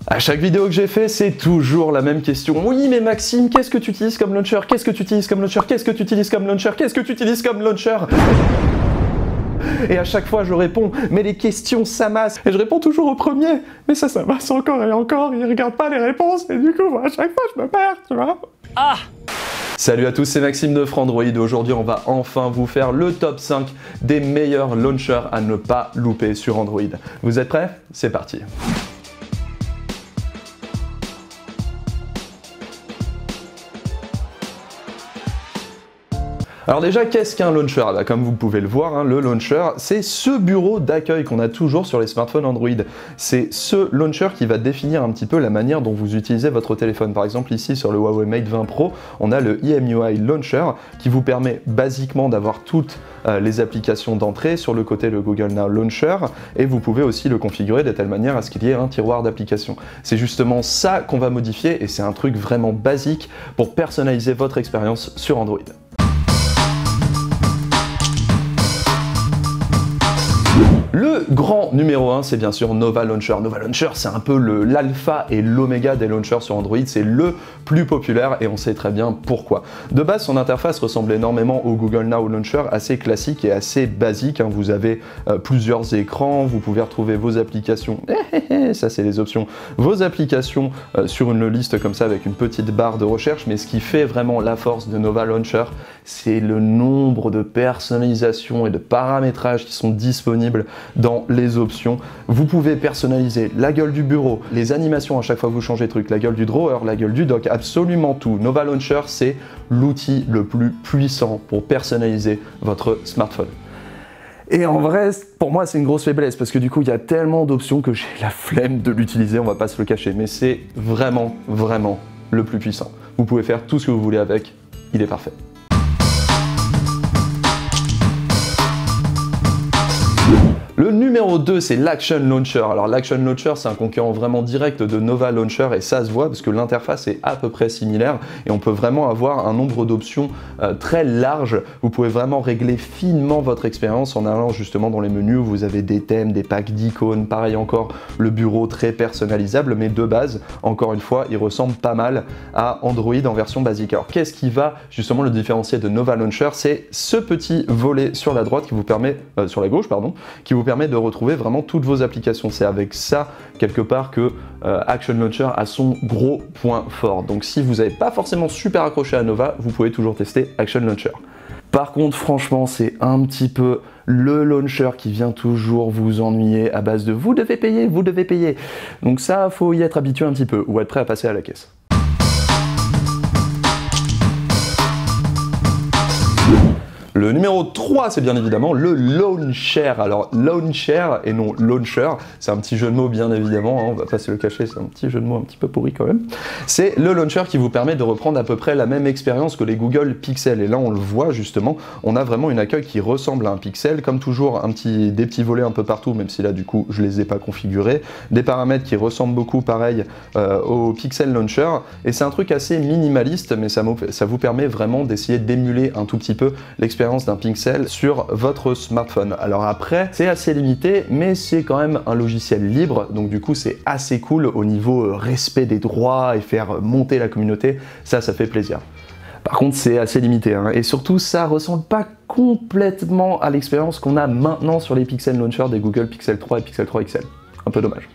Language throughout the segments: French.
À chaque vidéo que j'ai fait, c'est toujours la même question. Oui, mais Maxime, qu'est-ce que tu utilises comme launcher? Qu'est-ce que tu utilises comme launcher? Qu'est-ce que tu utilises comme launcher? Qu'est-ce que tu utilises comme launcher? Et à chaque fois, je réponds, mais les questions s'amassent. Et je réponds toujours au premier. Mais ça s'amasse encore et encore. Ils regardent pas les réponses. Et du coup, à chaque fois, je me perds, tu vois. Ah! Salut à tous, c'est Maxime de Frandroid. Aujourd'hui, on va enfin vous faire le top 5 des meilleurs launchers à ne pas louper sur Android. Vous êtes prêts? C'est parti. Alors déjà, qu'est-ce qu'un launcher? Comme vous pouvez le voir, le launcher, c'est ce bureau d'accueil qu'on a toujours sur les smartphones Android. C'est ce launcher qui va définir un petit peu la manière dont vous utilisez votre téléphone. Par exemple, ici sur le Huawei Mate 20 Pro, on a le EMUI Launcher qui vous permet basiquement d'avoir toutes les applications d'entrée. Sur le côté, le Google Now Launcher, et vous pouvez aussi le configurer de telle manière à ce qu'il y ait un tiroir d'applications. C'est justement ça qu'on va modifier et c'est un truc vraiment basique pour personnaliser votre expérience sur Android. Le grand numéro 1, c'est bien sûr Nova Launcher. Nova Launcher, c'est un peu l'alpha et l'oméga des launchers sur Android. C'est le plus populaire et on sait très bien pourquoi. De base, son interface ressemble énormément au Google Now Launcher, assez classique et assez basique. Vous avez plusieurs écrans, vous pouvez retrouver vos applications. Ça, c'est les options. Vos applications sur une liste comme ça avec une petite barre de recherche. Mais ce qui fait vraiment la force de Nova Launcher, c'est le nombre de personnalisations et de paramétrages qui sont disponibles dans les options. Vous pouvez personnaliser la gueule du bureau, les animations à chaque fois que vous changez de truc, la gueule du drawer, la gueule du dock, absolument tout. Nova Launcher, c'est l'outil le plus puissant pour personnaliser votre smartphone. Et en vrai, pour moi, c'est une grosse faiblesse parce que du coup, il y a tellement d'options que j'ai la flemme de l'utiliser, on va pas se le cacher. Mais c'est vraiment, vraiment le plus puissant. Vous pouvez faire tout ce que vous voulez avec, il est parfait. Le numéro 2, c'est l'Action Launcher. Alors l'Action Launcher, c'est un concurrent vraiment direct de Nova Launcher et ça se voit parce que l'interface est à peu près similaire et on peut vraiment avoir un nombre d'options très large. Vous pouvez vraiment régler finement votre expérience en allant justement dans les menus où vous avez des thèmes, des packs d'icônes, pareil encore, le bureau très personnalisable, mais de base, encore une fois, il ressemble pas mal à Android en version basique. Alors qu'est-ce qui va justement le différencier de Nova Launcher? C'est ce petit volet sur la droite qui vous permet, sur la gauche pardon, qui vous permet de retrouver vraiment toutes vos applications. C'est avec ça, quelque part, que Action Launcher a son gros point fort. Donc si vous n'avez pas forcément super accroché à Nova, vous pouvez toujours tester Action Launcher. Par contre, franchement, c'est un petit peu le launcher qui vient toujours vous ennuyer à base de vous devez payer, vous devez payer. Donc ça, faut y être habitué un petit peu ou être prêt à passer à la caisse. Le numéro 3, c'est bien évidemment le Launcher. Alors Launcher et non Launcher, c'est un petit jeu de mots bien évidemment, on va pas se le cacher, c'est un petit jeu de mots un petit peu pourri quand même. C'est le Launcher qui vous permet de reprendre à peu près la même expérience que les Google Pixel. Et là on le voit justement, on a vraiment une accueil qui ressemble à un Pixel, comme toujours des petits volets un peu partout, même si là du coup je les ai pas configurés, des paramètres qui ressemblent beaucoup pareil au Pixel Launcher, et c'est un truc assez minimaliste, mais ça vous permet vraiment d'essayer d'émuler un tout petit peu l'expérience d'un Pixel sur votre smartphone. Alors après, c'est assez limité, mais c'est quand même un logiciel libre, donc du coup c'est assez cool au niveau respect des droits et faire monter la communauté, ça fait plaisir. Par contre, c'est assez limité, et surtout ça ressemble pas complètement à l'expérience qu'on a maintenant sur les Pixel Launcher des Google Pixel 3 et Pixel 3 XL. Un peu dommage.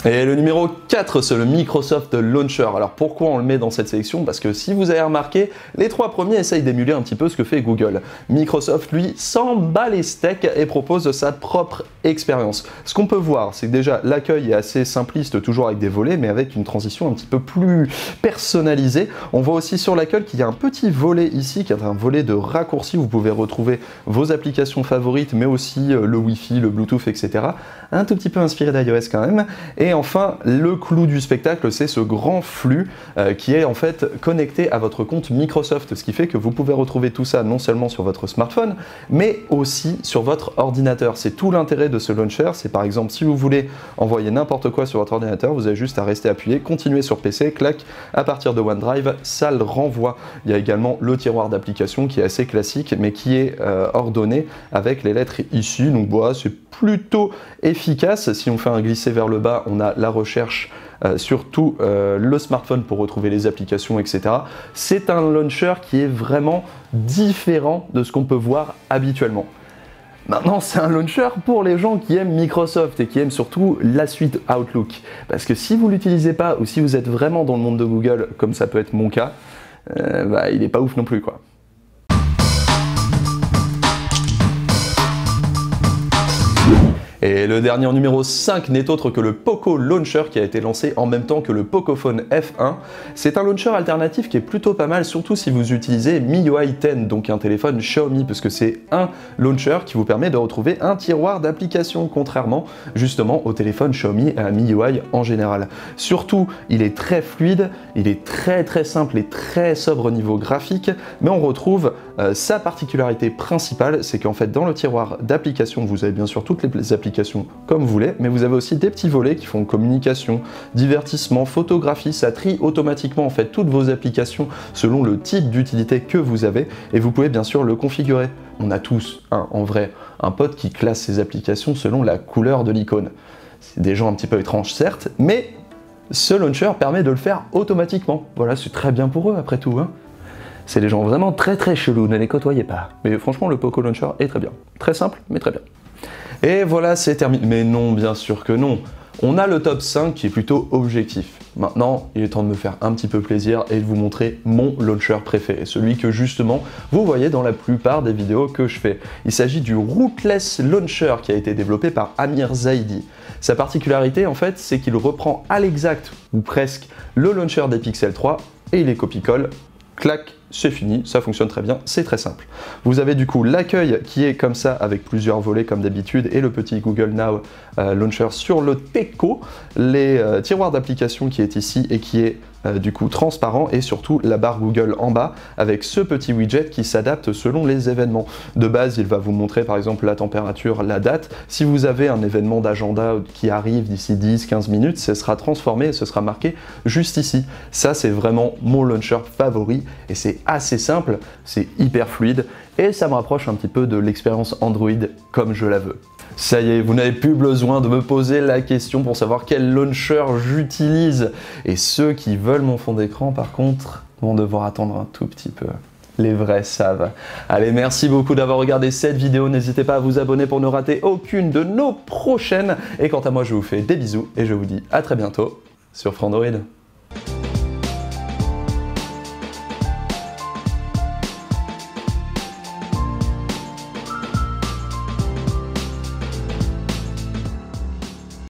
Et le numéro 4, c'est le Microsoft Launcher. Alors pourquoi on le met dans cette sélection? Parce que si vous avez remarqué, les trois premiers essayent d'émuler un petit peu ce que fait Google. Microsoft, lui, s'en bat les steaks et propose sa propre expérience. Ce qu'on peut voir, c'est que déjà l'accueil est assez simpliste, toujours avec des volets, mais avec une transition un petit peu plus personnalisée. On voit aussi sur l'accueil qu'il y a un petit volet ici, qui est un volet de raccourci. Vous pouvez retrouver vos applications favorites, mais aussi le Wi-Fi, le Bluetooth, etc. Un tout petit peu inspiré d'iOS quand même. Et Et enfin, le clou du spectacle, c'est ce grand flux qui est en fait connecté à votre compte Microsoft, ce qui fait que vous pouvez retrouver tout ça non seulement sur votre smartphone, mais aussi sur votre ordinateur. C'est tout l'intérêt de ce launcher. C'est par exemple si vous voulez envoyer n'importe quoi sur votre ordinateur, vous avez juste à rester appuyé, continuer sur PC, clac, à partir de OneDrive, ça le renvoie. Il y a également le tiroir d'applications qui est assez classique, mais qui est ordonné avec les lettres ici. Donc voilà, c'est plutôt efficace. Si on fait un glisser vers le bas, on a la recherche sur tout le smartphone pour retrouver les applications, etc. C'est un launcher qui est vraiment différent de ce qu'on peut voir habituellement. Maintenant, c'est un launcher pour les gens qui aiment Microsoft et qui aiment surtout la suite Outlook. Parce que si vous ne l'utilisez pas ou si vous êtes vraiment dans le monde de Google, comme ça peut être mon cas, il n'est pas ouf non plus, quoi. Et le dernier numéro 5 n'est autre que le Poco Launcher qui a été lancé en même temps que le Pocophone F1. C'est un launcher alternatif qui est plutôt pas mal, surtout si vous utilisez MIUI 10, donc un téléphone Xiaomi, parce que c'est un launcher qui vous permet de retrouver un tiroir d'applications, contrairement justement au téléphone Xiaomi et à MIUI en général. Surtout, il est très fluide, il est très simple et très sobre au niveau graphique, mais on retrouve sa particularité principale, c'est qu'en fait dans le tiroir d'applications, vous avez bien sûr toutes les applications comme vous voulez, mais vous avez aussi des petits volets qui font communication, divertissement, photographie, ça trie automatiquement en fait toutes vos applications selon le type d'utilité que vous avez, et vous pouvez bien sûr le configurer. On a tous, en vrai, un pote qui classe ses applications selon la couleur de l'icône. C'est des gens un petit peu étranges certes, mais ce launcher permet de le faire automatiquement. Voilà, c'est très bien pour eux après tout, hein. C'est des gens vraiment très chelous, ne les côtoyez pas. Mais franchement, le Poco Launcher est très bien. Très simple, mais très bien. Et voilà, c'est terminé. Mais non, bien sûr que non. On a le top 5 qui est plutôt objectif. Maintenant, il est temps de me faire un petit peu plaisir et de vous montrer mon launcher préféré, celui que justement vous voyez dans la plupart des vidéos que je fais. Il s'agit du Rootless Launcher qui a été développé par Amir Zaidi. Sa particularité en fait, c'est qu'il reprend à l'exact ou presque le launcher des Pixel 3 et il les copie-colle. Clac, c'est fini, ça fonctionne très bien, c'est très simple. Vous avez du coup l'accueil qui est comme ça avec plusieurs volets comme d'habitude et le petit Google Now Launcher sur le Teco, les tiroirs d'application qui est ici et qui est du coup transparent et surtout la barre Google en bas avec ce petit widget qui s'adapte selon les événements. De base, il va vous montrer par exemple la température, la date. Si vous avez un événement d'agenda qui arrive d'ici 10-15 minutes, ce sera transformé et ce sera marqué juste ici. Ça, c'est vraiment mon launcher favori et c'est assez simple, c'est hyper fluide et ça me rapproche un petit peu de l'expérience Android comme je la veux. Ça y est, vous n'avez plus besoin de me poser la question pour savoir quel launcher j'utilise. Et ceux qui veulent mon fond d'écran, par contre, vont devoir attendre un tout petit peu. Les vrais savent. Allez, merci beaucoup d'avoir regardé cette vidéo. N'hésitez pas à vous abonner pour ne rater aucune de nos prochaines. Et quant à moi, je vous fais des bisous et je vous dis à très bientôt sur Frandroid.